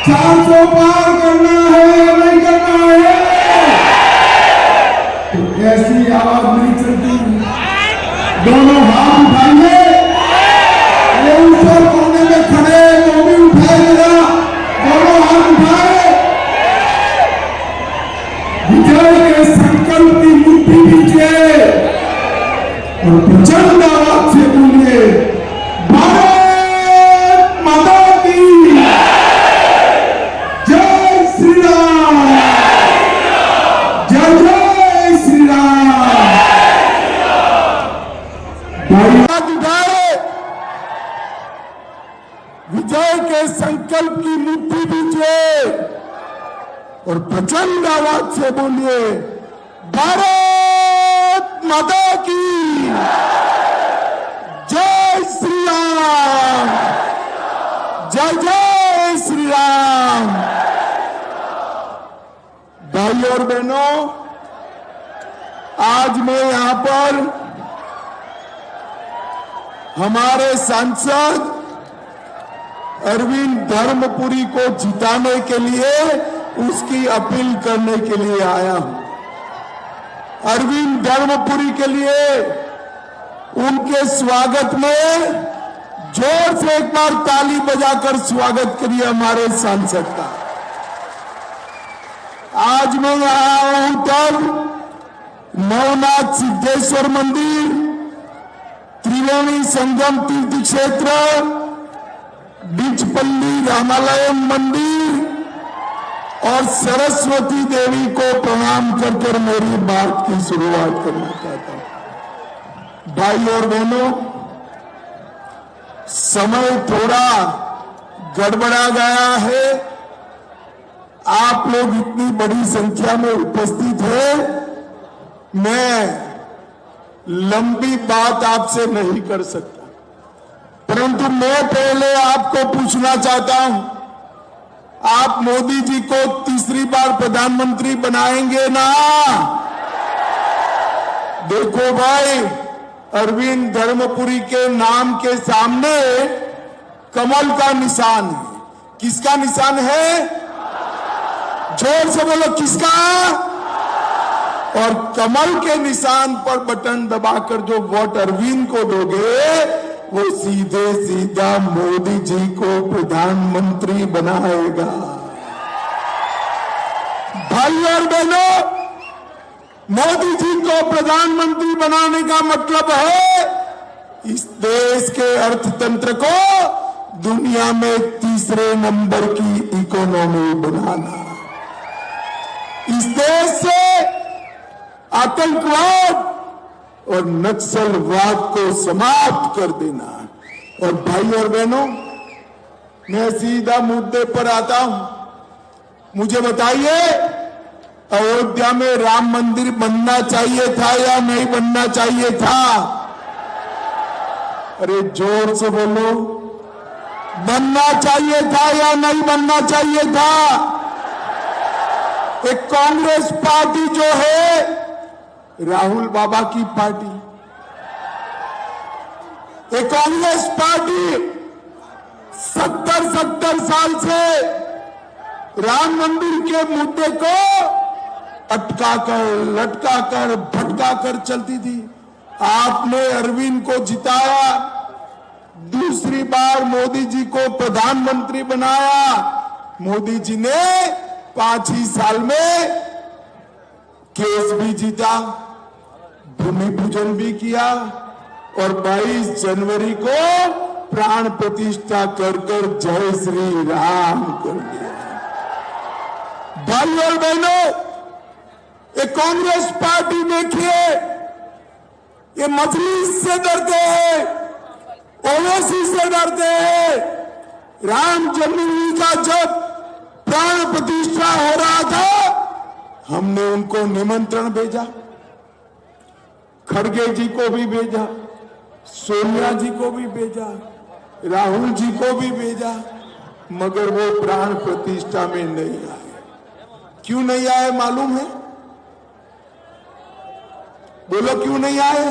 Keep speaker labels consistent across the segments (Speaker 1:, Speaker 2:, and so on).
Speaker 1: 400 पार करना है या नहीं करना है? तो ऐसी आवाज नहीं चलती। दोनों हाथ उठाइए। ये ऊपर कोने में खड़े वो भी उठाए जरा, दोनों हाथ उठाए। विजय के संकल्प की मुट्ठी दीजिए और प्रचंड आवाज से बोलिए, भारत माता की जय श्री राम, जय जय श्री राम। हाथ उठाए, विजय के संकल्प की मुट्ठी दीजिए और प्रचंड आवाज से बोलिए, भारत माता की जय श्री राम, जय जय श्री राम। भाई और बहनों, आज मैं यहां पर हमारे सांसद अरविंद धर्मपुरी को जिताने के लिए उसकी अपील करने के लिए आया हूं। अरविंद धर्मपुरी के लिए उनके स्वागत में जोर से एक बार ताली बजाकर स्वागत करिए हमारे सांसद का। आज मैं यहां आया हूं तब नवनाथ सिद्धेश्वर मंदिर, त्रिवेणी संगम तीर्थ क्षेत्र, बिचपल्ली रामालयम मंदिर और सरस्वती देवी को प्रणाम कर मेरी बात की शुरुआत करना चाहता हूं। भाई और बहनों, समय थोड़ा गड़बड़ा गया है। आप लोग इतनी बड़ी संख्या में उपस्थित हैं, मैं लंबी बात आपसे नहीं कर सकता, परंतु मैं पहले आपको पूछना चाहता हूं, आप मोदी जी को तीसरी बार प्रधानमंत्री बनाएंगे ना? देखो भाई, अरविंद धर्मपुरी के नाम के सामने कमल का निशान है। किसका निशान है? जोर से बोलो, किसका? और कमल के निशान पर बटन दबाकर जो वोट अरविंद को दोगे, वो सीधे सीधा मोदी जी को प्रधानमंत्री बनाएगा। भाई और बहनों, मोदी जी को प्रधानमंत्री बनाने का मतलब है इस देश के अर्थतंत्र को दुनिया में तीसरे नंबर की इकोनॉमी बनाना, इस देश से आतंकवाद और नक्सलवाद को समाप्त कर देना। और भाई और बहनों, मैं सीधा मुद्दे पर आता हूं। मुझे बताइए, अयोध्या में राम मंदिर बनना चाहिए था या नहीं बनना चाहिए था? अरे जोर से बोलो, बनना चाहिए था या नहीं बनना चाहिए था? एक कांग्रेस पार्टी जो है, राहुल बाबा की पार्टी, एक कांग्रेस पार्टी 70 साल से राम मंदिर के मुद्दे को अटकाकर, लटकाकर, भटकाकर चलती थी। आपने अरविंद को जिताया, दूसरी बार मोदी जी को प्रधानमंत्री बनाया। मोदी जी ने 5 ही साल में केस भी जीता, भूमि पूजन भी किया और 22 जनवरी को प्राण प्रतिष्ठा कर जय श्री राम कर दिया। भाई और बहनों, ये कांग्रेस पार्टी देखिए, ये मजलिस से डरते हैं, ओवैसी से डरते हैं। राम जन्मभूमि का जब प्राण प्रतिष्ठा हो रहा था, हमने उनको निमंत्रण भेजा, खड़गे जी को भी भेजा, सोनिया जी को भी भेजा, राहुल जी को भी भेजा, मगर वो प्राण प्रतिष्ठा में नहीं आए। क्यों नहीं आए मालूम है? बोलो क्यों नहीं आए?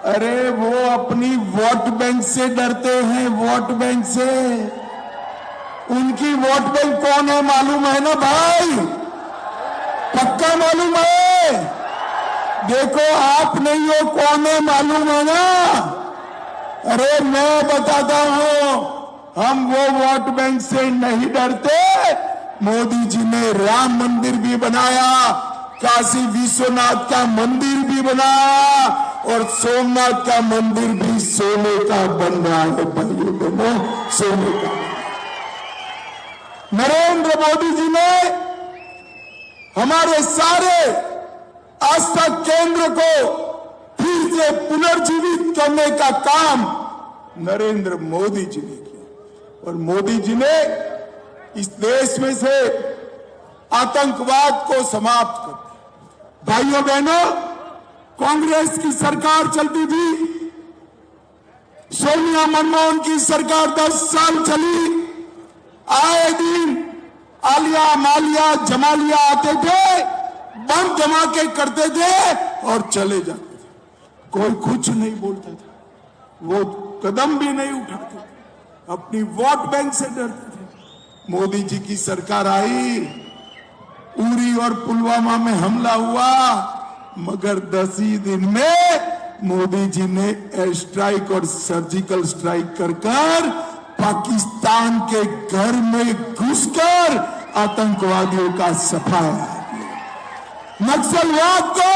Speaker 1: अरे वो अपनी वोट बैंक से डरते हैं, वोट बैंक से। उनकी वोट बैंक कौन है मालूम है ना भाई? पक्का मालूम है? देखो आप नहीं हो, कौन है मालूम है ना? अरे मैं बताता हूं, हम वो वोट बैंक से नहीं डरते। मोदी जी ने राम मंदिर भी बनाया, काशी विश्वनाथ का मंदिर भी बनाया और सोमनाथ का मंदिर भी सोने का बन रहा है भाइयों बहनों, सोने का। नरेंद्र मोदी जी ने हमारे सारे आस्था केंद्र को फिर से पुनर्जीवित करने का काम नरेंद्र मोदी जी ने किया और मोदी जी ने इस देश में से आतंकवाद को समाप्त कर दिया। भाइयों बहनों, कांग्रेस की सरकार चलती थी, सोनिया मनमोहन की सरकार 10 साल चली, आए दिन आलिया मालिया जमालिया आते थे, बम धमाके करते थे और चले जाते थे, कोई कुछ नहीं बोलता था, वो कदम भी नहीं उठाते थे, अपनी वोट बैंक से डरते थे। मोदी जी की सरकार आई, उरी और पुलवामा में हमला हुआ, मगर 10 ही दिन में मोदी जी ने एयर स्ट्राइक और सर्जिकल स्ट्राइक कर पाकिस्तान के घर में घुसकर आतंकवादियों का सफाया किया। नक्सलवाद को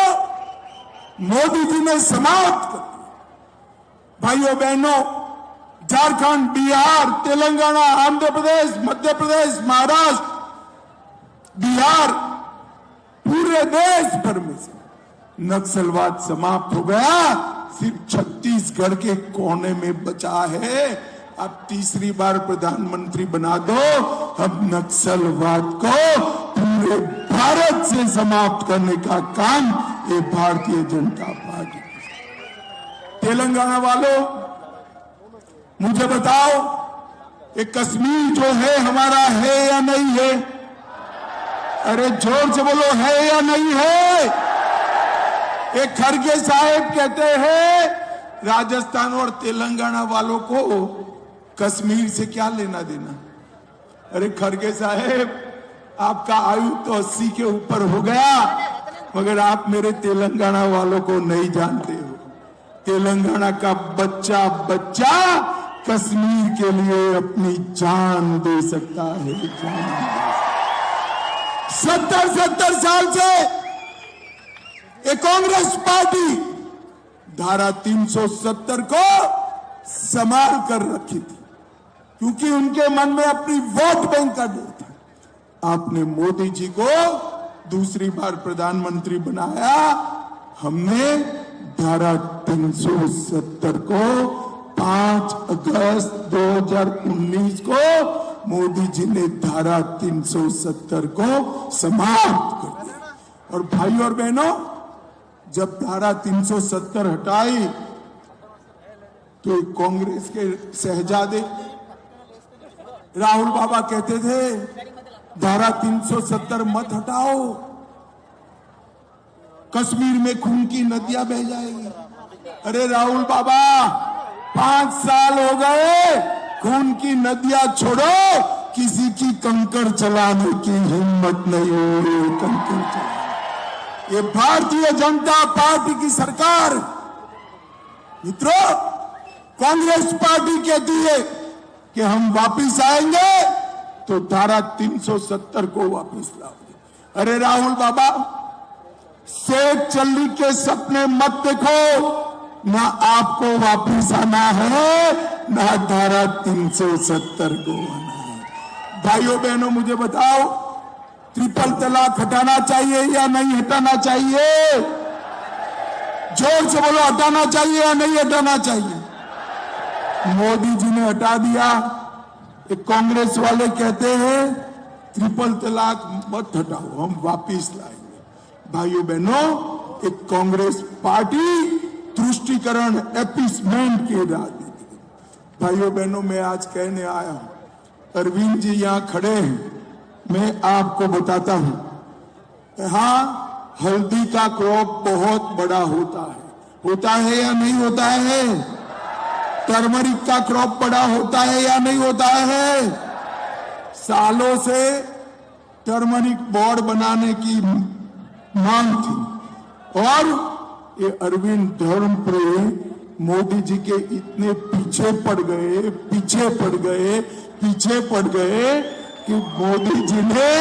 Speaker 1: मोदी जी ने समाप्त कर दिया। भाइयों बहनों, झारखंड, बिहार, तेलंगाना, आंध्र प्रदेश, मध्य प्रदेश, महाराष्ट्र, बिहार, पूरे देश भर में से नक्सलवाद समाप्त हो गया, सिर्फ छत्तीसगढ़ के कोने में बचा है। अब तीसरी बार प्रधानमंत्री बना दो, अब नक्सलवाद को पूरे भारत से समाप्त करने का काम ये भारतीय जनता पार्टी। तेलंगाना वालों, मुझे बताओ, ये कश्मीर जो है हमारा है या नहीं है? अरे जोर से बोलो, है या नहीं है? एक खड़गे साहब कहते हैं राजस्थान और तेलंगाना वालों को कश्मीर से क्या लेना देना। अरे खड़गे साहब, आपका आयु तो 80 के ऊपर हो गया, मगर आप मेरे तेलंगाना वालों को नहीं जानते हो। तेलंगाना का बच्चा बच्चा कश्मीर के लिए अपनी जान दे सकता है, जान। 70 साल से ये कांग्रेस पार्टी धारा 370 को संभाल कर रखी थी, क्योंकि उनके मन में अपनी वोट बैंक का डर था। आपने मोदी जी को दूसरी बार प्रधानमंत्री बनाया, हमने धारा 370 को 5 अगस्त 2019 को मोदी जी ने धारा 370 को समाप्त कर दिया। और भाई और बहनों, जब धारा 370 हटाई तो कांग्रेस के शहजादे राहुल बाबा कहते थे धारा 370 मत हटाओ, कश्मीर में खून की नदियां बह जाएगी। अरे राहुल बाबा, 5 साल हो गए, खून की नदियां छोड़ो, किसी की कंकड़ चलाने की हिम्मत नहीं हो रही। कंकड़ चला, ये भारतीय जनता पार्टी की सरकार। मित्रों, कांग्रेस पार्टी कहती है कि हम वापिस आएंगे तो धारा 370 को वापिस लाओगे। अरे राहुल बाबा, शेख चल्ली के सपने मत देखो, ना आपको वापिस आना है, ना धारा 370 को आना है। भाइयों बहनों, मुझे बताओ, ट्रिपल तलाक हटाना चाहिए या नहीं हटाना चाहिए? जोर से बोलो, हटाना चाहिए या नहीं हटाना चाहिए? मोदी जी ने हटा दिया। एक कांग्रेस वाले कहते हैं ट्रिपल तलाक मत हटाओ, हम वापिस लाएंगे। भाइयों बहनों, एक कांग्रेस पार्टी तुष्टीकरण एपीसमेंट की राजनीति। भाइयों बहनों, मैं आज कहने आया हूं, अरविंद जी यहां खड़े हैं, मैं आपको बताता हूं, हाँ, हल्दी का क्रॉप बहुत बड़ा होता है या नहीं होता है? टर्मरिक का क्रॉप बड़ा होता है या नहीं होता है? सालों से टर्मरिक बोर्ड बनाने की मांग थी और ये अरविंद धर्म प्रेम मोदी जी के इतने पीछे पड़ गए कि मोदी जी ने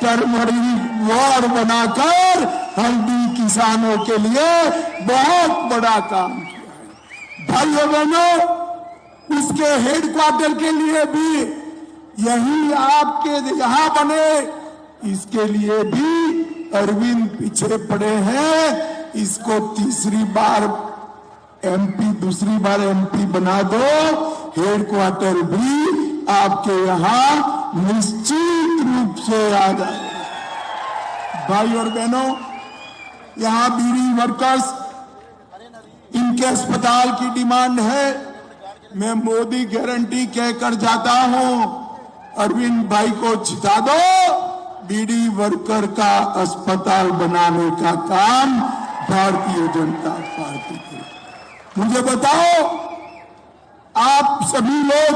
Speaker 1: टर्मरिक बोर्ड बनाकर हल्दी किसानों के लिए बहुत बड़ा काम किया है। भाइयों बहनों, उसके हेडक्वार्टर के लिए भी यही आपके यहाँ बने, इसके लिए भी अरविंद पीछे पड़े हैं। इसको दूसरी बार एमपी बना दो, हेडक्वार्टर भी आपके यहाँ निश्चित रूप से आ जाएगा। भाई और बहनों, यहाँ बीड़ी वर्कर्स, इनके अस्पताल की डिमांड है। मैं मोदी गारंटी कहकर जाता हूं, अरविंद भाई को जिता दो, बीड़ी वर्कर का अस्पताल बनाने का काम भारतीय जनता पार्टी की। मुझे बताओ, आप सभी लोग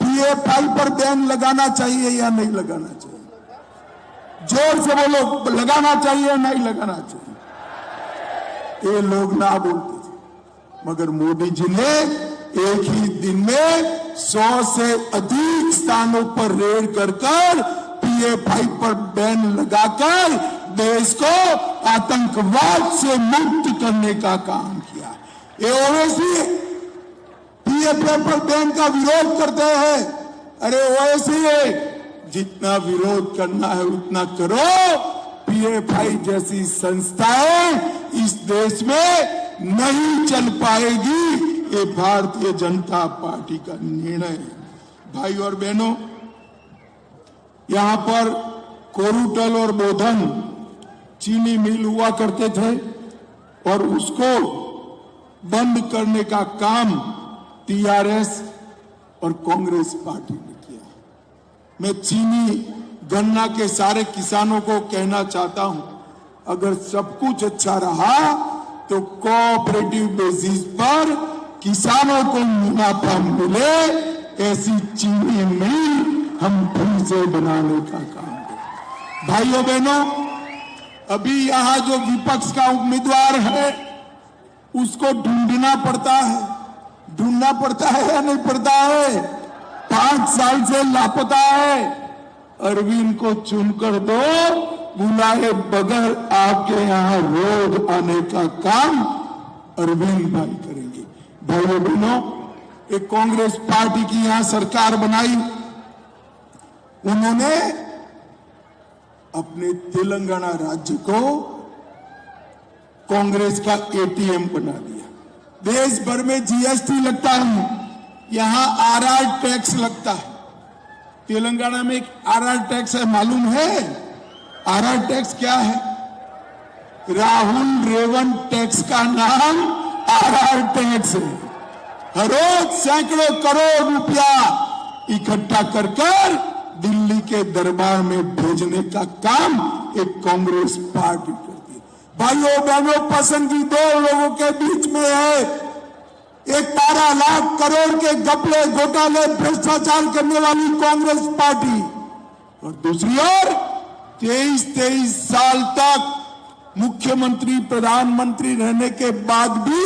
Speaker 1: पीएफआई पर बैन लगाना चाहिए या नहीं लगाना चाहिए? जोर से बोलो, लगाना चाहिए नहीं लगाना चाहिए? ये लोग ना बोलते थे, मगर मोदी जी ने एक ही दिन में 100 से अधिक स्थानों पर रेड कर पीएफआई पर बैन लगाकर देश को आतंकवाद से मुक्त करने का काम किया। ये ओवैसी पीएफआई पर बैन का विरोध करते हैं। अरे ओवैसी, जितना विरोध करना है उतना करो। पीएफआई जैसी संस्थाएं इस देश में नहीं चल पाएगी। ये भारतीय जनता पार्टी का निर्णय है। भाई और बहनों, यहां पर कोरूटल और बोधन चीनी मिल हुआ करते थे और उसको बंद करने का काम टीआरएस और कांग्रेस पार्टी ने किया। मैं चीनी गन्ना के सारे किसानों को कहना चाहता हूं, अगर सब कुछ अच्छा रहा तो कोऑपरेटिव बेसिस पर किसानों को मुनाफा मिले, ऐसी चीनी मिल हम फिर से बनाने का काम करें। भाइयों बहनों, अभी यहां जो विपक्ष का उम्मीदवार है उसको ढूंढना पड़ता है या नहीं पड़ता है? 5 साल से लापता है। अरविंद को चुनकर दो, बुलाए बगैर आपके यहां रोज आने का काम अरविंद भाई करेंगे। भाइयों बहनों, एक कांग्रेस पार्टी की यहां सरकार बनाई, उन्होंने अपने तेलंगाना राज्य को कांग्रेस का एटीएम बना दिया। देश भर में जीएसटी लगता है, यहां आरआर टैक्स लगता है। तेलंगाना में एक आरआर टैक्स है, मालूम है आरआर टैक्स क्या है? राहुल रेवंत टैक्स का नाम आरआर टैक्स है। हर रोज सैकड़ों करोड़ रुपया इकट्ठा कर दिल्ली के दरबार में भेजने का काम एक कांग्रेस पार्टी करती है। भाइयों बहनों, पसंदगी 2 लोगों के बीच में है। एक 12 लाख करोड़ के घपले घोटाले भ्रष्टाचार करने वाली कांग्रेस पार्टी, और दूसरी ओर 23 साल तक मुख्यमंत्री प्रधानमंत्री रहने के बाद भी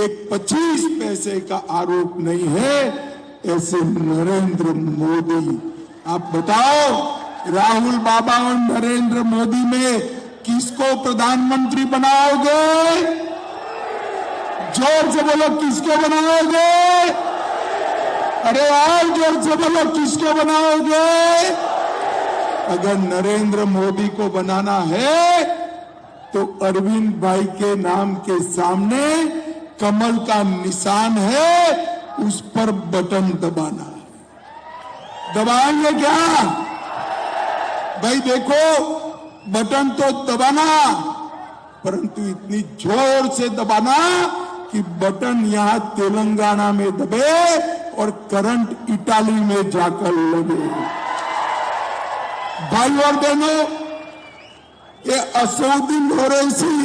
Speaker 1: एक 25 पैसे का आरोप नहीं है, ऐसे नरेंद्र मोदी। आप बताओ, राहुल बाबा और नरेंद्र मोदी में किसको प्रधानमंत्री बनाओगे? जोर से बोलो, किसको बनाओगे? अरे और जोर से बोलो, किसको बनाओगे? अगर नरेंद्र मोदी को बनाना है तो अरविंद भाई के नाम के सामने कमल का निशान है, उस पर बटन दबाना है। दबाएंगे क्या? भाई देखो, बटन तो दबाना, परंतु इतनी जोर से दबाना कि बटन यहां तेलंगाना में दबे और करंट इटाली में जाकर लगे। भाई और बहनों, ये असउद्दीन ओवैसी,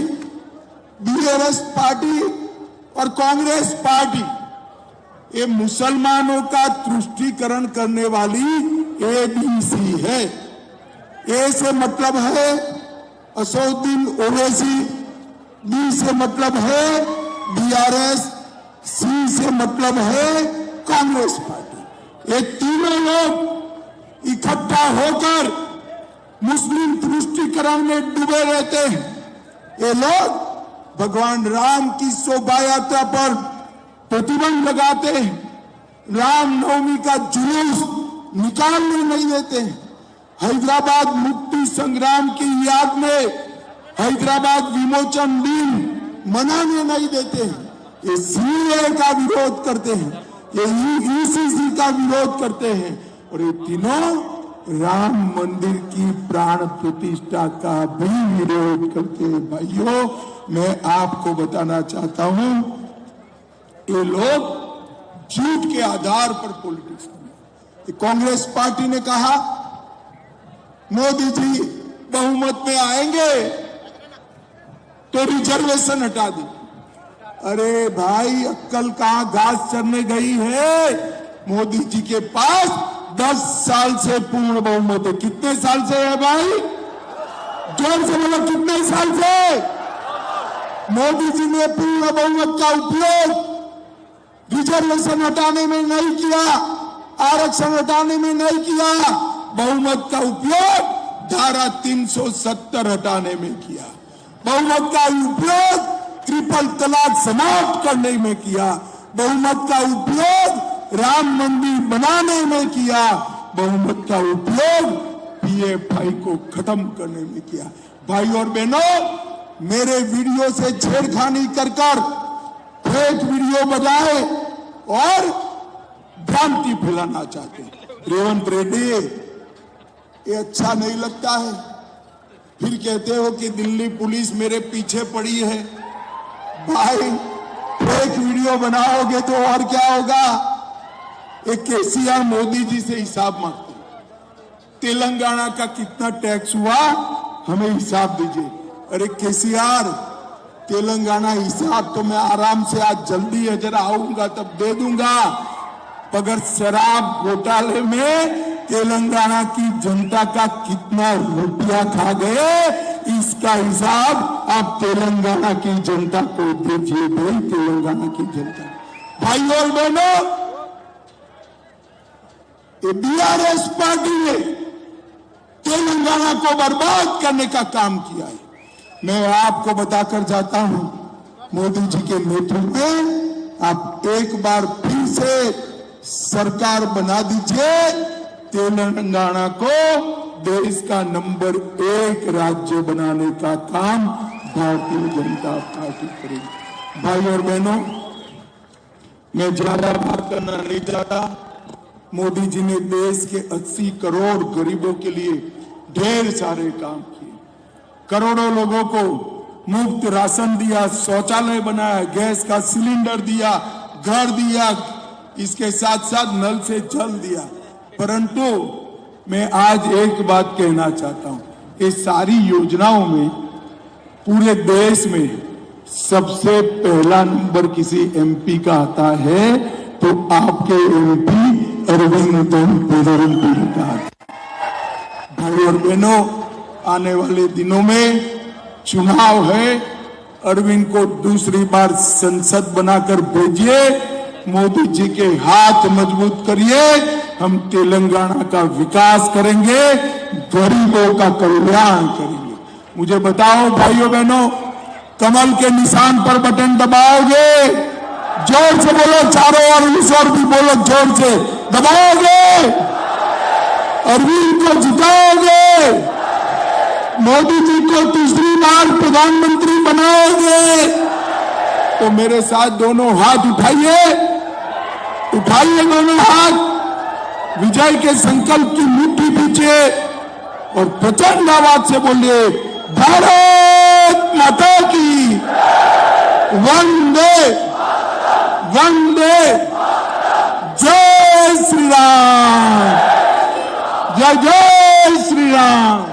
Speaker 1: बीआरएस पार्टी और कांग्रेस पार्टी, ये मुसलमानों का तुष्टीकरण करने वाली ABC है। ए से मतलब है असदुद्दीन ओवैसी, बी से मतलब है BRS, सी से मतलब है कांग्रेस पार्टी। ये तीनों लोग इकट्ठा होकर मुस्लिम तुष्टीकरण में डूबे रहते हैं। ये लोग भगवान राम की शोभा यात्रा पर प्रतिबंध लगाते हैं, रामनवमी का जुलूस निकालने नहीं देते हैं, हैदराबाद मुक्ति संग्राम की याद में हैदराबाद विमोचन दिन मनाने नहीं देते हैं, ये सीए का विरोध करते हैं, ये UCC का विरोध करते हैं, और ये तीनों राम मंदिर की प्राण प्रतिष्ठा का भी विरोध करते हैं। भाइयों, मैं आपको बताना चाहता हूं, ये लोग झूठ के आधार पर पॉलिटिक्स करते। कांग्रेस पार्टी ने कहा मोदी जी बहुमत में आएंगे तो रिजर्वेशन हटा दी। अरे भाई, अक्कल कहां घास चरने गई है? मोदी जी के पास 10 साल से पूर्ण बहुमत है। कितने साल से है भाई? जोर से बोलो, कितने साल से? मोदी जी ने पूर्ण बहुमत का उपयोग रिजर्वेशन हटाने में नहीं किया, आरक्षण हटाने में नहीं किया, बहुमत का उपयोग धारा 370 हटाने में किया, बहुमत का उपयोग ट्रिपल तलाक समाप्त करने में किया, बहुमत का उपयोग राम मंदिर बनाने में किया, बहुमत का उपयोग PFI को खत्म करने में किया। भाई और बहनों, मेरे वीडियो से छेड़खानी कर फेक वीडियो बनाए और भ्रांति फैलाना चाहते हैं। रेवंत रेड्डी, ये अच्छा नहीं लगता है। फिर कहते हो कि दिल्ली पुलिस मेरे पीछे पड़ी है। भाई, फेक वीडियो बनाओगे तो और क्या होगा? एक केसीआर मोदी जी से हिसाब मांगते हैं, तेलंगाना का कितना टैक्स हुआ, हमें हिसाब दीजिए। अरे केसीआर, तेलंगाना हिसाब तो मैं आराम से आज जल्दी अगर आऊंगा तब दे दूंगा, मगर शराब घोटाले में तेलंगाना की जनता का कितना रुपया खा गए, इसका हिसाब आप तेलंगाना की जनता को दीजिए। भाई, तेलंगाना की जनता, भाई और बहनों, ये BRS पार्टी ने तेलंगाना को बर्बाद करने का काम किया है। मैं आपको बताकर जाता हूं, मोदी जी के नेतृत्व में आप एक बार फिर से सरकार बना दीजिए, तेलंगाना को देश का नंबर 1 राज्य बनाने का काम भारतीय जनता पार्टी करेगी। भाई और बहनों, मैं ज्यादा बात करना नहीं चाहता। मोदी जी ने देश के 80 करोड़ गरीबों के लिए ढेर सारे काम किए, करोड़ों लोगों को मुफ्त राशन दिया, शौचालय बनाया, गैस का सिलेंडर दिया, घर दिया, इसके साथ साथ नल से जल दिया। परंतु मैं आज एक बात कहना चाहता हूं, ये सारी योजनाओं में पूरे देश में सबसे पहला नंबर किसी MP का आता है तो आपके MP अरविंद पेदरमपुरी का। भाई और बहनों, आने वाले दिनों में चुनाव है, अरविंद को दूसरी बार संसद बनाकर भेजिए, मोदी जी के हाथ मजबूत करिए, हम तेलंगाना का विकास करेंगे, गरीबों का कल्याण करेंगे। मुझे बताओ भाइयों बहनों, कमल के निशान पर बटन दबाओगे? जोर से बोलो, चारों ओर उस ओर भी बोलो, जोर से दबाओगे? अरविंद को जिताओगे? मोदी जी को तीसरी बार प्रधानमंत्री बनाओगे? तो मेरे साथ दोनों हाथ उठाइए, उठाइए दोनों हाथ, विजय के संकल्प की मुट्ठी पीछे और प्रचंड आवाज से बोलिए, भारत माता की वंदे वंदे, जय श्री राम, जय जय श्री राम।